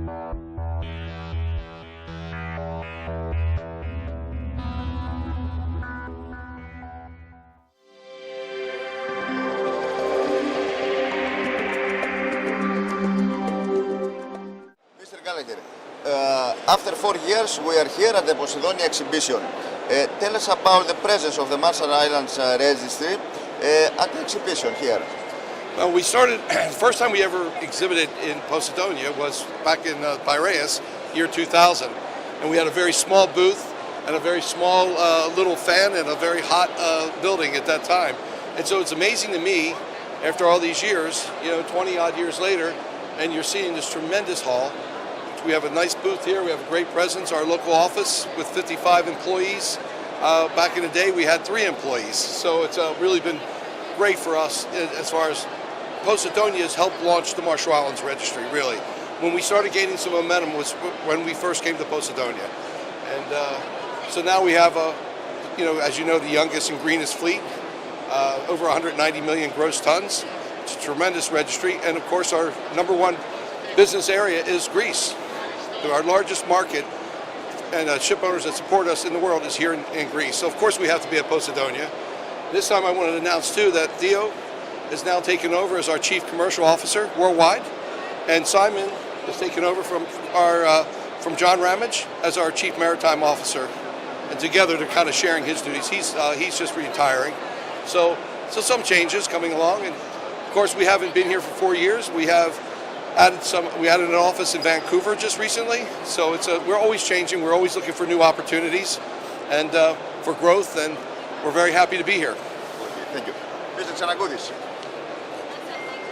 After 4 years, we are here at the Pοσειδώνια exhibition. Tell us about the presence of the Marshall Islands Registry at the exhibition here. Well, we started, the first time we ever exhibited in Pοσειδώνια was back in Pειραιά, year 2000. And we had a very small booth and a very small little fan and a very hot building at that time. And so it's amazing to me, after all these years, 20 odd years later, and you're seeing this tremendous hall. We have a nice booth here, we have a great presence, our local office with 55 employees. Back in the day we had 3 employees, so it's really been great for us as far as Pοσειδώνια has helped launch the Marshall Islands Registry, really. When we started gaining some momentum was when we first came to Pοσειδώνια. And so now we have, as you know, the youngest and greenest fleet, over 190 million gross tons. It's a tremendous registry, and of course our number one business area is Greece. Our largest market and ship owners that support us in the world is here in Greece. So of course we have to be at Pοσειδώνια. This time I want to announce too that Theo is now taken over as our Chief Commercial Officer worldwide, and Simon is taken over from John Ramage as our Chief Maritime Officer. And together they're kind of sharing his duties. He's just retiring. So some changes coming along, and of course we haven't been here for 4 years. We added an office in Vancouver just recently, so we're always changing, we're always looking for new opportunities and for growth, and we're very happy to be here. Thank you. Mr. Ξενακούδης.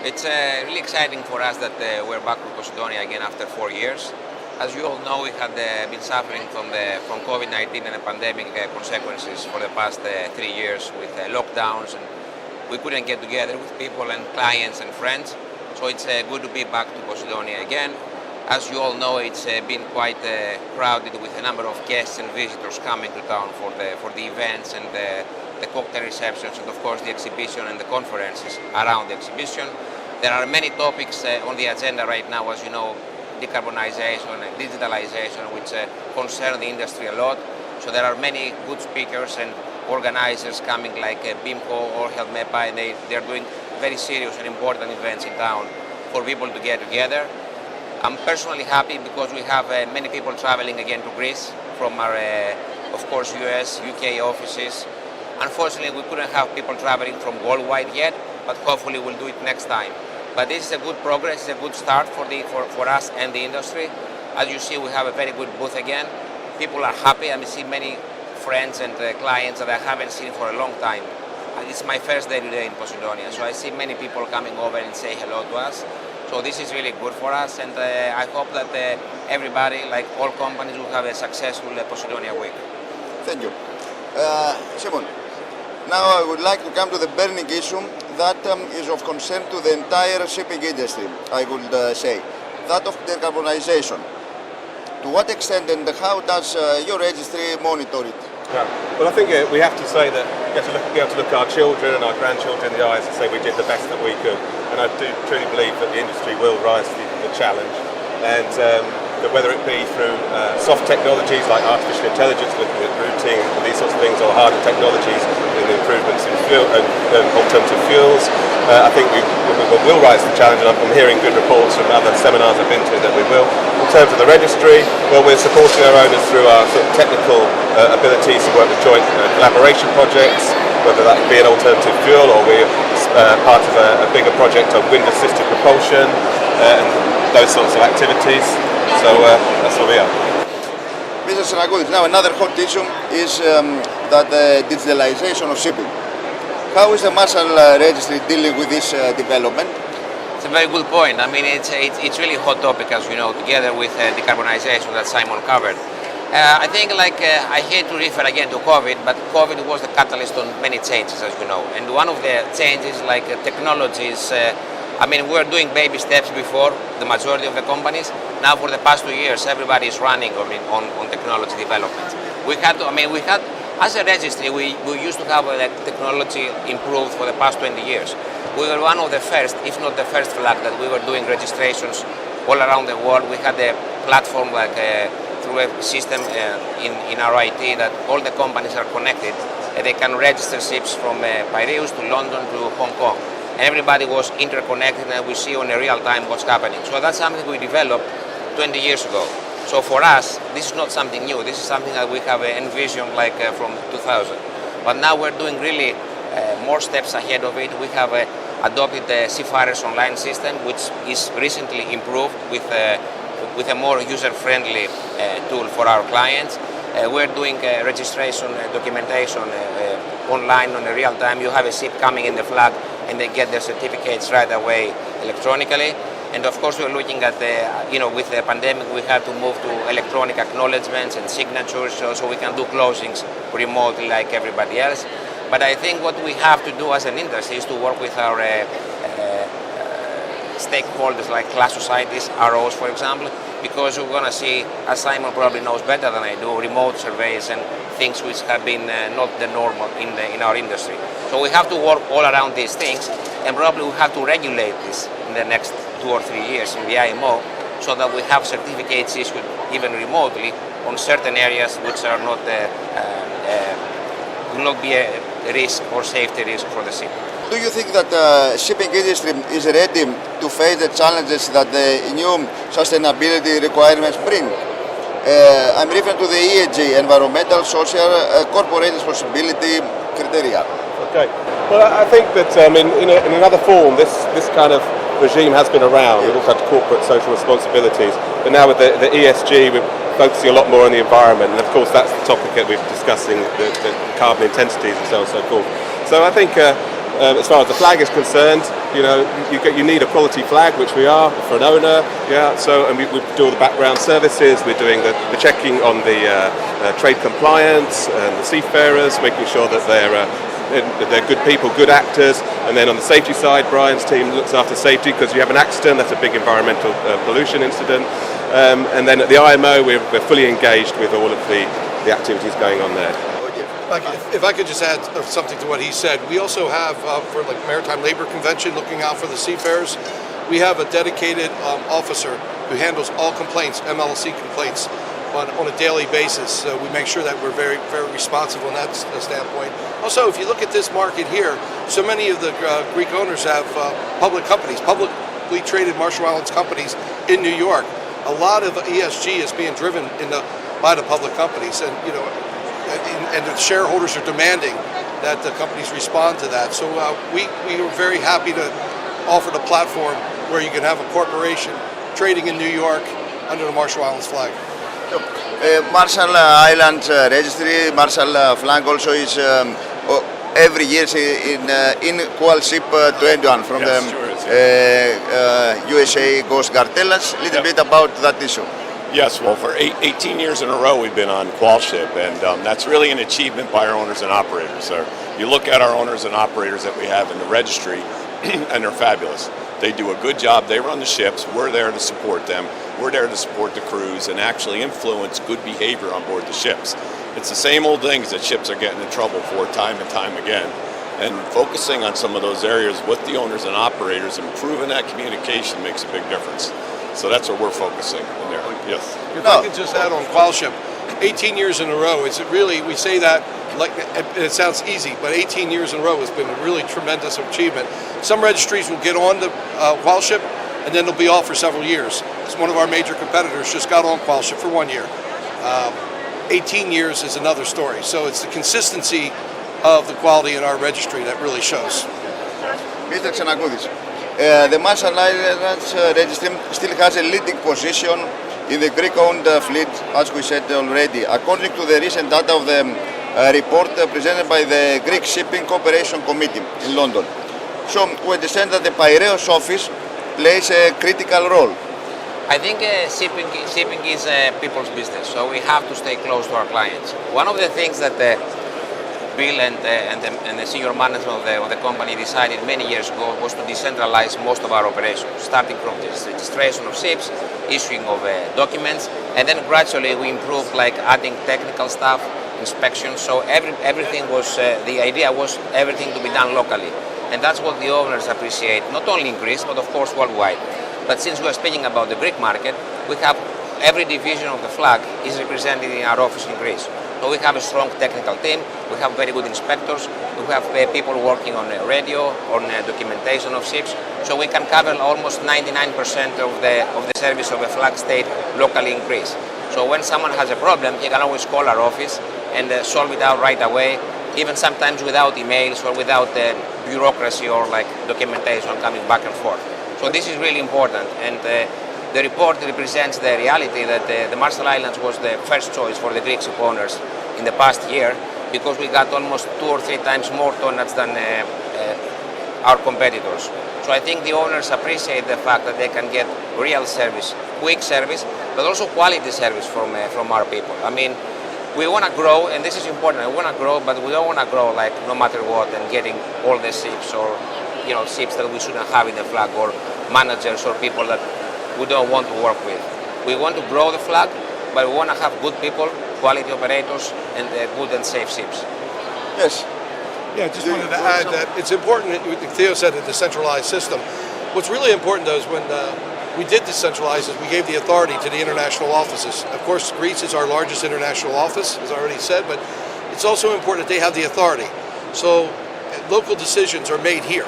It's really exciting for us that we're back to Pοσειδώνια again after 4 years. As you all know, we had been suffering from COVID-19 and the pandemic consequences for the past 3 years with lockdowns, and we couldn't get together with people and clients and friends. So it's good to be back to Pοσειδώνια again. As you all know, it's been quite crowded with a number of guests and visitors coming to town for the events and the cocktail receptions, and of course the exhibition and the conferences around the exhibition. There are many topics on the agenda right now, as you know, decarbonization and digitalization, which concern the industry a lot. So there are many good speakers and organizers coming, like BIMCO or Helmepa, and they're doing very serious and important events in town for people to get together. I'm personally happy because we have many people traveling again to Greece from our, of course, US, UK offices. Unfortunately, we couldn't have people traveling from worldwide yet, but hopefully we'll do it next time. But this is a good progress, it's a good start for us and the industry. As you see, we have a very good booth again. People are happy. I see many friends and clients that I haven't seen for a long time. It's my first day today in Pοσειδώνια, so I see many people coming over and say hello to us. So this is really good for us, and I hope that everybody, like all companies, will have a successful Pοσειδώνια week. Thank you. Simon, now I would like to come to the burning issue that is of concern to the entire shipping industry, I would say, that of decarbonization. To what extent and how does your registry monitor it? Yeah. Well, I think we have to say that we have to be able to look our children and our grandchildren in the eyes and say we did the best that we could. And I do truly believe that the industry will rise to the challenge. And that whether it be through soft technologies like artificial intelligence, looking at routing and these sorts of things, or harder technologies in improvements in fuel and alternative fuels, I think we will rise to the challenge, and I'm hearing good reports from other seminars I've been to that we will. In terms of the registry, well, we're supporting our owners through our sort of technical abilities to work with joint collaboration projects, whether that be an alternative fuel or we're part of a bigger project on wind-assisted propulsion and those sorts of activities. So that's where we are. Mr. Ξενακούδης, now another hot issue is that the digitalization of shipping. How is the Marshall Registry dealing with this development? It's a very good point. I mean, it's really a hot topic, as you know, together with decarbonization that Simon covered. I think, I hate to refer again to COVID, but COVID was the catalyst on many changes, as you know. And one of the changes, technologies, we were doing baby steps before, the majority of the companies. Now, for the past 2 years, everybody is running on technology development. As a registry, we used to have technology improved for the past 20 years. We were one of the first, if not the first flag, that we were doing registrations all around the world. We had a platform like through a system in our IT that all the companies are connected and they can register ships from Piraeus to London to Hong Kong. And everybody was interconnected and we see on a real time what's happening. So that's something we developed 20 years ago. So for us, this is not something new. This is something that we have envisioned like from 2000. But now we're doing really more steps ahead of it. We have adopted the Seafarers Online system, which is recently improved with a more user-friendly tool for our clients. We're doing registration documentation online on a real time. You have a ship coming in the flag and they get their certificates right away electronically. And of course we're looking at with the pandemic we had to move to electronic acknowledgements and signatures so we can do closings remotely like everybody else. But I think what we have to do as an industry is to work with our stakeholders like class societies, ROs for example, because we're going to see, as Simon probably knows better than I do, remote surveys and things which have been not the normal in our industry. So we have to work all around these things and probably we have to regulate this in the next 2 or 3 years in the IMO so that we have certificates issued even remotely on certain areas which are not will not be a risk or safety risk for the ship. Do you think that the shipping industry is ready to face the challenges that the new sustainability requirements bring? I'm referring to the ESG, environmental, social, corporate responsibility criteria. Okay. Well, I think that in another form, this kind of regime has been around. We've also had corporate social responsibilities, but now with the ESG, we're focusing a lot more on the environment, and of course that's the topic that we're discussing, the carbon intensities and so on and so forth. So I think as far as the flag is concerned, you need a quality flag, which we are for an owner. So and we do all the background services. We're doing the checking on the trade compliance and the seafarers, making sure that they're good people, good actors. And then on the safety side, Brian's team looks after safety because you have an accident, that's a big environmental pollution incident. And then at the IMO, we're fully engaged with all of the activities going on there. If I could just add something to what he said, we also have for like Maritime Labor Convention, looking out for the seafarers, we have a dedicated officer who handles all complaints, MLC complaints, on a daily basis. So we make sure that we're very, very responsive on that standpoint. Also, if you look at this market here, so many of the Greek owners have public companies, publicly traded Marshall Islands companies in New York. A lot of ESG is being driven by the public companies, and and the shareholders are demanding that the companies respond to that. So we are very happy to offer the platform where you can have a corporation trading in New York under the Marshall Islands flag. Marshall Islands Registry, Marshall flag also is every year in Coal Ship 21 from the USA Coast Guard. Tell us a little bit about that issue. Yes, well, for 18 years in a row we've been on Qual Ship, and that's really an achievement by our owners and operators. So you look at our owners and operators that we have in the registry, and they're fabulous. They do a good job, they run the ships, we're there to support them, we're there to support the crews and actually influence good behavior on board the ships. It's the same old things that ships are getting in trouble for time and time again. And focusing on some of those areas with the owners and operators, improving that communication makes a big difference. So that's what we're focusing on there. Yes. If I could just add on Qual Ship, 18 years in a row, it's really, we say that like it sounds easy, but 18 years in a row has been a really tremendous achievement. Some registries will get on the Qual Ship and then they'll be off for several years. It's one of our major competitors just got on Qual Ship for 1 year. 18 years is another story. So it's the consistency of the quality in our registry that really shows. Mr. Ξενακούδης, the Marshall Islands Registry still has a leading position in the Greek-owned fleet, as we said already, according to the recent data of the report presented by the Greek Shipping Cooperation Committee in London. So we understand that the Piraeus office plays a critical role. I think shipping is people's business, so we have to stay close to our clients. One of the things that Bill and the senior management of the company decided many years ago was to decentralize most of our operations, starting from the registration of ships, issuing of documents, and then gradually we improved, like adding technical staff, inspections. So everything was, the idea was everything to be done locally. And that's what the owners appreciate, not only in Greece, but of course worldwide. But since we are speaking about the Greek market, we have every division of the flag is represented in our office in Greece. So we have a strong technical team, we have very good inspectors, we have people working on radio, on documentation of ships, so we can cover almost 99% of the service of a flag state locally in Greece. So when someone has a problem, he can always call our office and solve it out right away, even sometimes without emails or without bureaucracy or like documentation coming back and forth. So this is really important, and the report represents the reality that the Marshall Islands was the first choice for the Greek ship owners in the past year, because we got almost 2 or 3 times more tonnage than our competitors. So I think the owners appreciate the fact that they can get real service, quick service, but also quality service from our people. I mean, we want to grow, and this is important. We want to grow, but we don't want to grow like no matter what and getting all the ships or ships that we shouldn't have in the flag, or managers or people that we don't want to work with. We want to grow the flag, but we want to have good people, quality operators, and good and safe ships. Yes. Yeah, just wanted to add that it's important, Theo said, a decentralized system. What's really important, though, is when we did decentralize is we gave the authority to the international offices. Of course, Greece is our largest international office, as I already said, but it's also important that they have the authority. So local decisions are made here.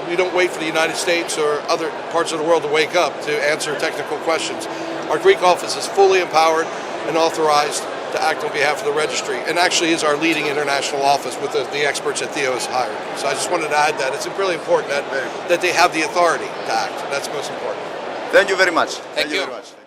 We don't wait for the United States or other parts of the world to wake up to answer technical questions. Our Greek office is fully empowered and authorized to act on behalf of the registry, and actually is our leading international office with the experts that Theo has hired. So I just wanted to add that. It's really important that they have the authority to act. That's most important. Thank you very much. Thank you. Very much.